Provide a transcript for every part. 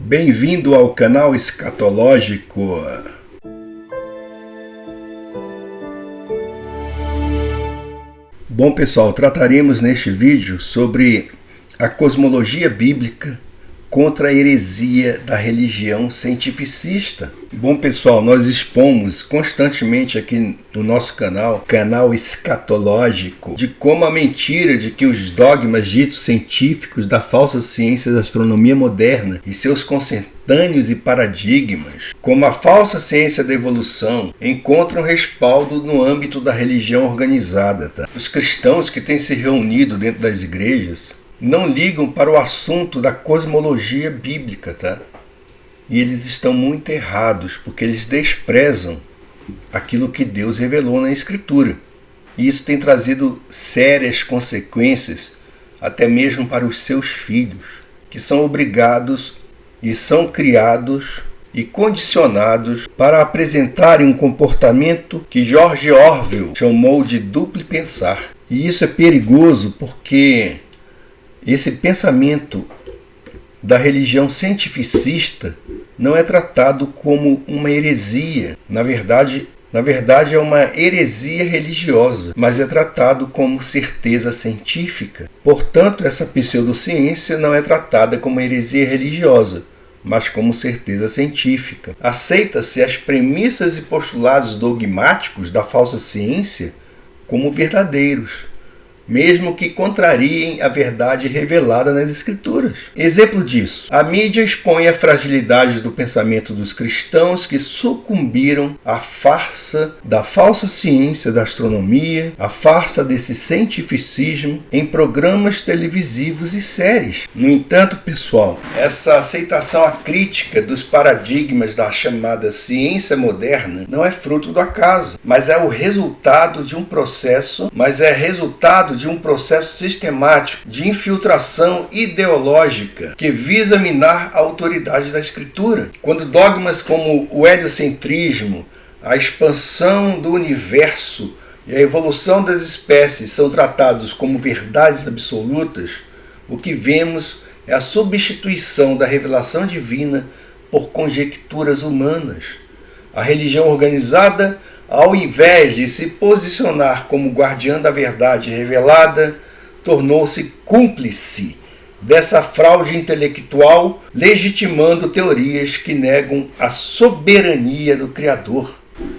Bem-vindo ao canal Escatológico. Bom pessoal, trataremos neste vídeo sobre a cosmologia bíblica contra a heresia da religião cientificista. Bom pessoal, nós expomos constantemente aqui no nosso canal Escatológico, de como a mentira de que os dogmas ditos científicos da falsa ciência da astronomia moderna e seus consentâneos e paradigmas, como a falsa ciência da evolução, encontram respaldo no âmbito da religião organizada. Os cristãos que têm se reunido dentro das igrejas não ligam para o assunto da cosmologia bíblica, E eles estão muito errados, porque eles desprezam aquilo que Deus revelou na Escritura. E isso tem trazido sérias consequências, até mesmo para os seus filhos, que são obrigados e são criados e condicionados para apresentarem um comportamento que George Orwell chamou de duplo pensar. E isso é perigoso porque esse pensamento da religião cientificista não é tratado como uma heresia. Na verdade é uma heresia religiosa, mas é tratado como certeza científica. Portanto, essa pseudociência não é tratada como heresia religiosa, mas como certeza científica. Aceita-se as premissas e postulados dogmáticos da falsa ciência como verdadeiros, mesmo que contrariem a verdade revelada nas Escrituras. Exemplo disso, a mídia expõe a fragilidade do pensamento dos cristãos que sucumbiram à farsa da falsa ciência da astronomia, à farsa desse cientificismo em programas televisivos e séries. No entanto, pessoal, essa aceitação acrítica dos paradigmas da chamada ciência moderna não é fruto do acaso, mas é o resultado de um processo sistemático de infiltração ideológica que visa minar a autoridade da Escritura. Quando dogmas como o heliocentrismo, a expansão do universo e a evolução das espécies são tratados como verdades absolutas, o que vemos é a substituição da revelação divina por conjecturas humanas. A religião organizada, ao invés de se posicionar como guardiã da verdade revelada, tornou-se cúmplice dessa fraude intelectual, legitimando teorias que negam a soberania do Criador.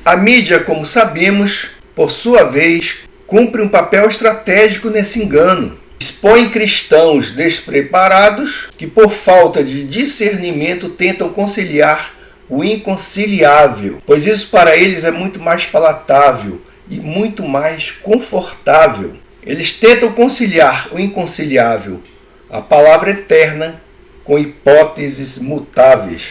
A mídia, como sabemos, por sua vez, cumpre um papel estratégico nesse engano. Expõe cristãos despreparados que, por falta de discernimento, tentam conciliar o inconciliável, pois isso para eles é muito mais palatável e muito mais confortável. Eles tentam conciliar o inconciliável, a palavra eterna, com hipóteses mutáveis.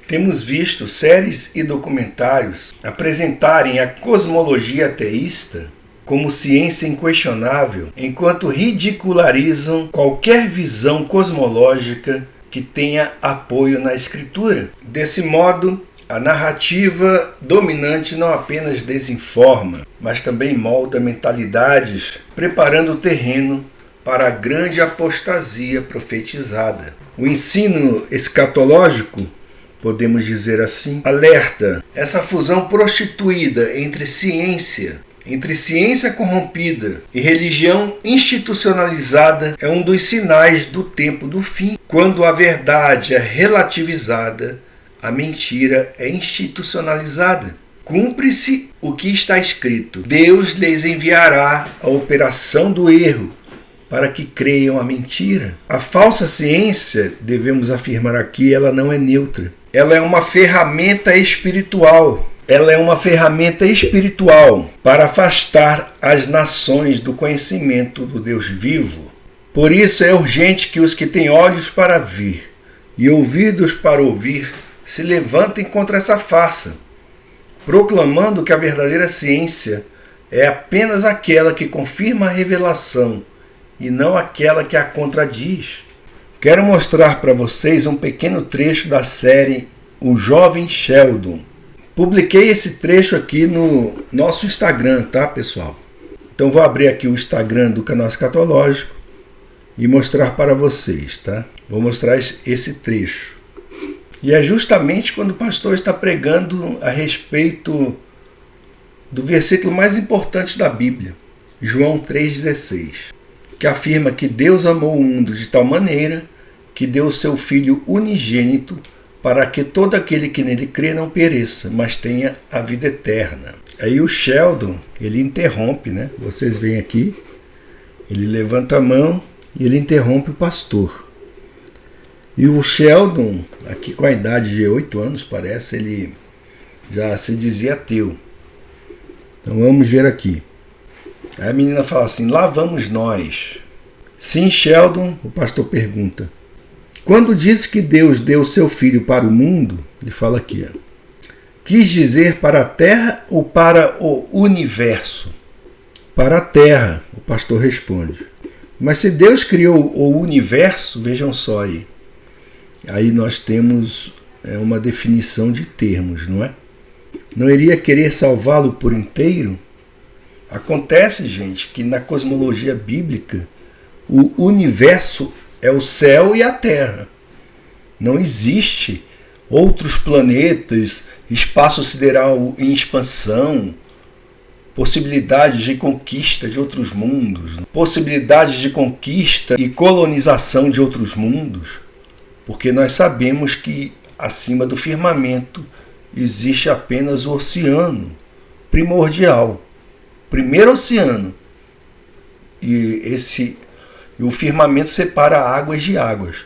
Temos visto séries e documentários apresentarem a cosmologia ateísta como ciência inquestionável, enquanto ridicularizam qualquer visão cosmológica que tenha apoio na Escritura. Desse modo, a narrativa dominante não apenas desinforma, mas também molda mentalidades, preparando o terreno para a grande apostasia profetizada. O ensino escatológico, podemos dizer assim, alerta essa fusão prostituída entre ciência corrompida e religião institucionalizada é um dos sinais do tempo do fim. Quando a verdade é relativizada, a mentira é institucionalizada. Cumpre-se o que está escrito: Deus lhes enviará a operação do erro, para que creiam a mentira. A falsa ciência, devemos afirmar aqui, ela não é neutra. Ela é uma ferramenta espiritual. Para afastar as nações do conhecimento do Deus vivo. Por isso é urgente que os que têm olhos para ver e ouvidos para ouvir se levantem contra essa farsa, proclamando que a verdadeira ciência é apenas aquela que confirma a revelação e não aquela que a contradiz. Quero mostrar para vocês um pequeno trecho da série O Jovem Sheldon. Publiquei esse trecho aqui no nosso Instagram, tá, pessoal? Então vou abrir aqui o Instagram do canal Escatológico e mostrar para vocês, tá? Vou mostrar esse trecho. E é justamente quando o pastor está pregando a respeito do versículo mais importante da Bíblia, João 3,16, que afirma que Deus amou o mundo de tal maneira que deu o seu Filho unigênito para que todo aquele que nele crê não pereça, mas tenha a vida eterna. Aí o Sheldon, ele interrompe, né? Vocês veem aqui, ele levanta a mão e ele interrompe o pastor. E o Sheldon, aqui com a idade de 8 anos, parece, ele já se dizia ateu. Então vamos ver aqui. Aí a menina fala assim: lá vamos nós. Sim, Sheldon, o pastor pergunta. Quando disse que Deus deu o seu filho para o mundo, ele fala aqui, ó, quis dizer para a terra ou para o universo? Para a terra, o pastor responde. Mas se Deus criou o universo, vejam só aí. Aí nós temos uma definição de termos, não é? Não iria querer salvá-lo por inteiro? Acontece, gente, que na cosmologia bíblica o universo é o céu e a terra. Não existe outros planetas, espaço sideral em expansão, possibilidades de conquista de outros mundos, possibilidades de conquista e colonização de outros mundos, porque nós sabemos que acima do firmamento existe apenas o oceano primordial, primeiro oceano, e o firmamento separa águas de águas.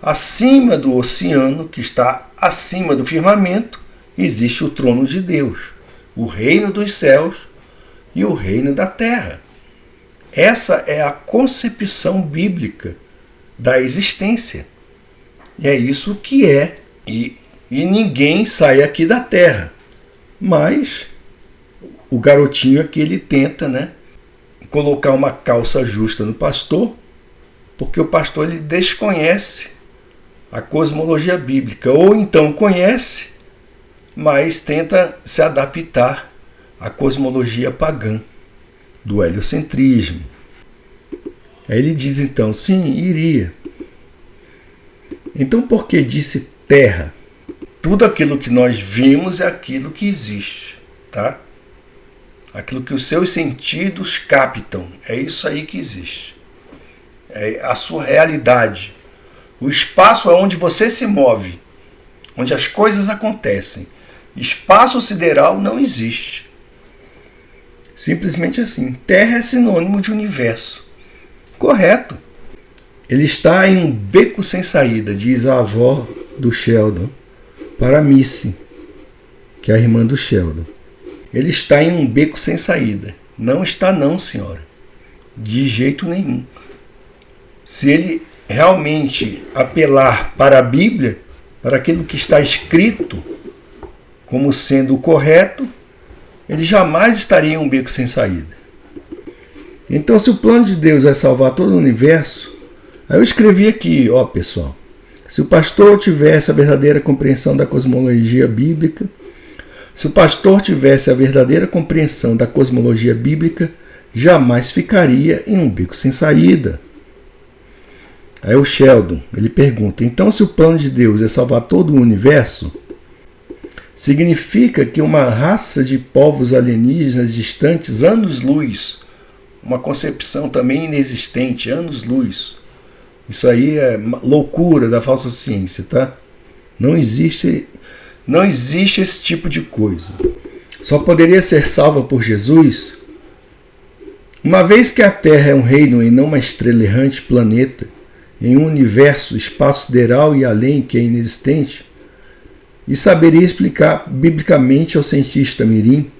Acima do oceano, que está acima do firmamento, existe o trono de Deus, o reino dos céus e o reino da terra. Essa é a concepção bíblica da existência. E é isso que é. E ninguém sai aqui da terra. Mas o garotinho aqui, ele tenta, né, colocar uma calça justa no pastor, porque o pastor ele desconhece a cosmologia bíblica, ou então conhece, mas tenta se adaptar à cosmologia pagã do heliocentrismo. Aí ele diz então, sim, iria. Então por que disse terra? Tudo aquilo que nós vimos é aquilo que existe, tá? Aquilo que os seus sentidos captam, é isso aí que existe. É a sua realidade. O espaço é onde você se move, onde as coisas acontecem. Espaço sideral não existe. Simplesmente assim. Terra é sinônimo de universo. Correto. Ele está em um beco sem saída, diz a avó do Sheldon para Missy, que é a irmã do Sheldon. Ele está em um beco sem saída. Não está não, senhora. De jeito nenhum. Se ele realmente apelar para a Bíblia, para aquilo que está escrito como sendo o correto, ele jamais estaria em um beco sem saída. Então, se o plano de Deus é salvar todo o universo, aí eu escrevi aqui, ó pessoal, se o pastor tivesse a verdadeira compreensão da cosmologia bíblica, se o pastor tivesse a verdadeira compreensão da cosmologia bíblica, jamais ficaria em um beco sem saída. Aí o Sheldon, ele pergunta, então se o plano de Deus é salvar todo o universo, significa que uma raça de povos alienígenas distantes, anos-luz, uma concepção também inexistente, anos-luz, isso aí é loucura da falsa ciência, tá? Não existe esse tipo de coisa. Só poderia ser salva por Jesus, uma vez que a Terra é um reino e não uma estrela errante planeta, em um universo, espaço sideral e além que é inexistente, e saberia explicar biblicamente ao cientista mirim.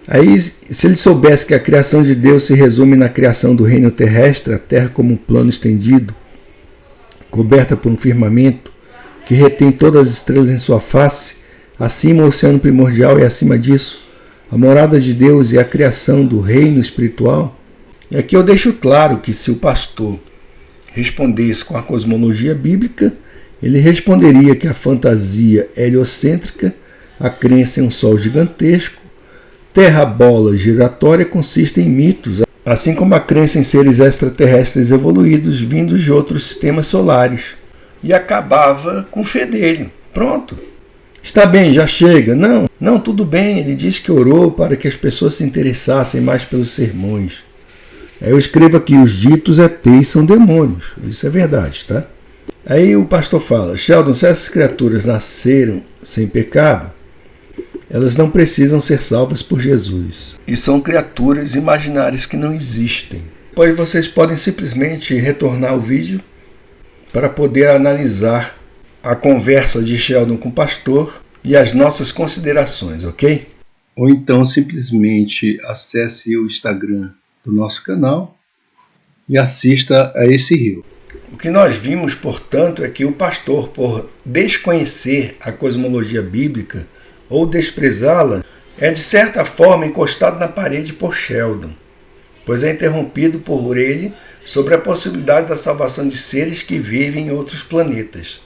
Aí, se ele soubesse que a criação de Deus se resume na criação do reino terrestre, a Terra como um plano estendido, coberta por um firmamento que retém todas as estrelas em sua face, acima o oceano primordial e acima disso, a morada de Deus e a criação do reino espiritual, e aqui eu deixo claro que se o pastor respondesse com a cosmologia bíblica, ele responderia que a fantasia heliocêntrica, a crença em um sol gigantesco, terra-bola giratória consiste em mitos, assim como a crença em seres extraterrestres evoluídos vindos de outros sistemas solares. e acabava com o fedelho. Pronto. Está bem, já chega. Não, tudo bem. Ele disse que orou para que as pessoas se interessassem mais pelos sermões. Aí eu escrevo aqui, os ditos ETs são demônios. Isso é verdade, tá? Aí o pastor fala, Sheldon, se essas criaturas nasceram sem pecado, elas não precisam ser salvas por Jesus. E são criaturas imaginárias que não existem. Pois vocês podem simplesmente retornar o vídeo para poder analisar a conversa de Sheldon com o pastor e as nossas considerações, ok? Ou então simplesmente acesse o Instagram do nosso canal e assista a esse reel. O que nós vimos, portanto, é que o pastor, por desconhecer a cosmologia bíblica ou desprezá-la, é de certa forma encostado na parede por Sheldon, pois é interrompido por ele sobre a possibilidade da salvação de seres que vivem em outros planetas.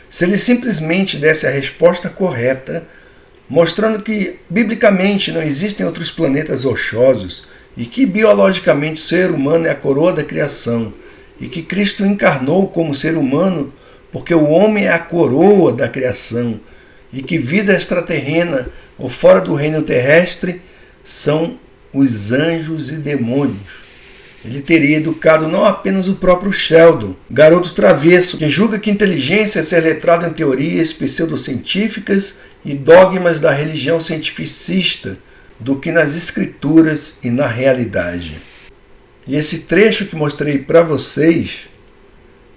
Se ele simplesmente desse a resposta correta, mostrando que biblicamente não existem outros planetas rochosos e que biologicamente o ser humano é a coroa da criação e que Cristo encarnou como ser humano porque o homem é a coroa da criação e que vida extraterrena ou fora do reino terrestre são os anjos e demônios. Ele teria educado não apenas o próprio Sheldon, garoto travesso, que julga que inteligência é ser letrado em teorias pseudocientíficas e dogmas da religião cientificista, do que nas escrituras e na realidade. E esse trecho que mostrei para vocês,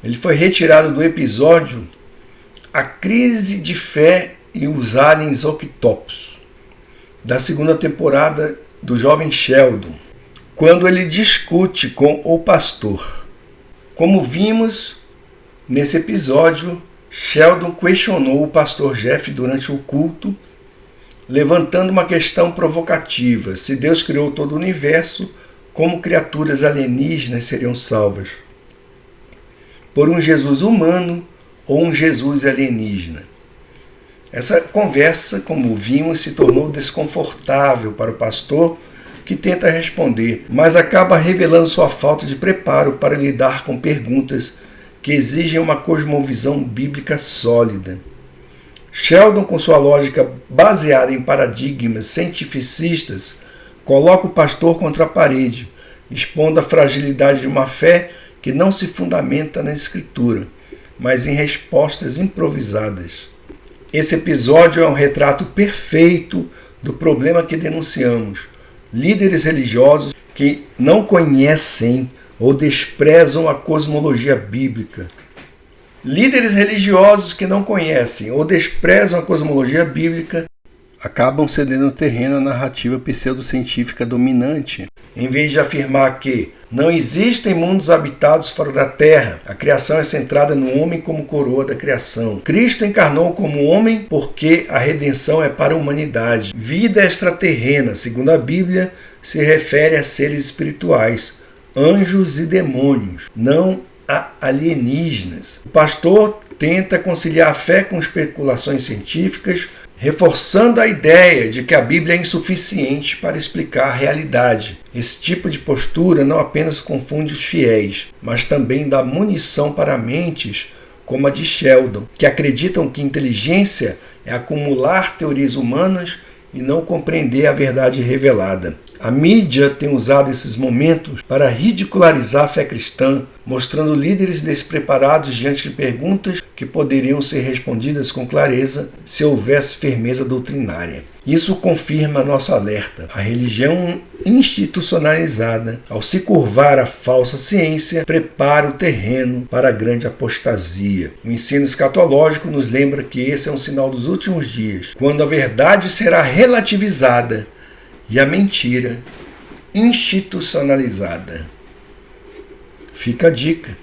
ele foi retirado do episódio A Crise de Fé e os Aliens Octopus, da segunda temporada do Jovem Sheldon, quando ele discute com o pastor. Como vimos nesse episódio, Sheldon questionou o pastor Jeff durante o culto, levantando uma questão provocativa: se Deus criou todo o universo, como criaturas alienígenas seriam salvas? Por um Jesus humano ou um Jesus alienígena? Essa conversa, como vimos, se tornou desconfortável para o pastor, que tenta responder, mas acaba revelando sua falta de preparo para lidar com perguntas que exigem uma cosmovisão bíblica sólida. Sheldon, com sua lógica baseada em paradigmas cientificistas, coloca o pastor contra a parede, expondo a fragilidade de uma fé que não se fundamenta na Escritura, mas em respostas improvisadas. Esse episódio é um retrato perfeito do problema que denunciamos: líderes religiosos que não conhecem ou desprezam a cosmologia bíblica. Líderes religiosos que não conhecem ou desprezam a cosmologia bíblica acabam cedendo terreno à narrativa pseudocientífica dominante, em vez de afirmar que não existem mundos habitados fora da Terra. A criação é centrada no homem como coroa da criação. Cristo encarnou como homem porque a redenção é para a humanidade. Vida extraterrena, segundo a Bíblia, se refere a seres espirituais, anjos e demônios, não a alienígenas. O pastor tenta conciliar a fé com especulações científicas, reforçando a ideia de que a Bíblia é insuficiente para explicar a realidade. Esse tipo de postura não apenas confunde os fiéis, mas também dá munição para mentes como a de Sheldon, que acreditam que inteligência é acumular teorias humanas e não compreender a verdade revelada. A mídia tem usado esses momentos para ridicularizar a fé cristã, mostrando líderes despreparados diante de perguntas que poderiam ser respondidas com clareza se houvesse firmeza doutrinária. Isso confirma nosso alerta. A religião institucionalizada, ao se curvar à falsa ciência, prepara o terreno para a grande apostasia. O ensino escatológico nos lembra que esse é um sinal dos últimos dias, quando a verdade será relativizada e a mentira institucionalizada. Fica a dica.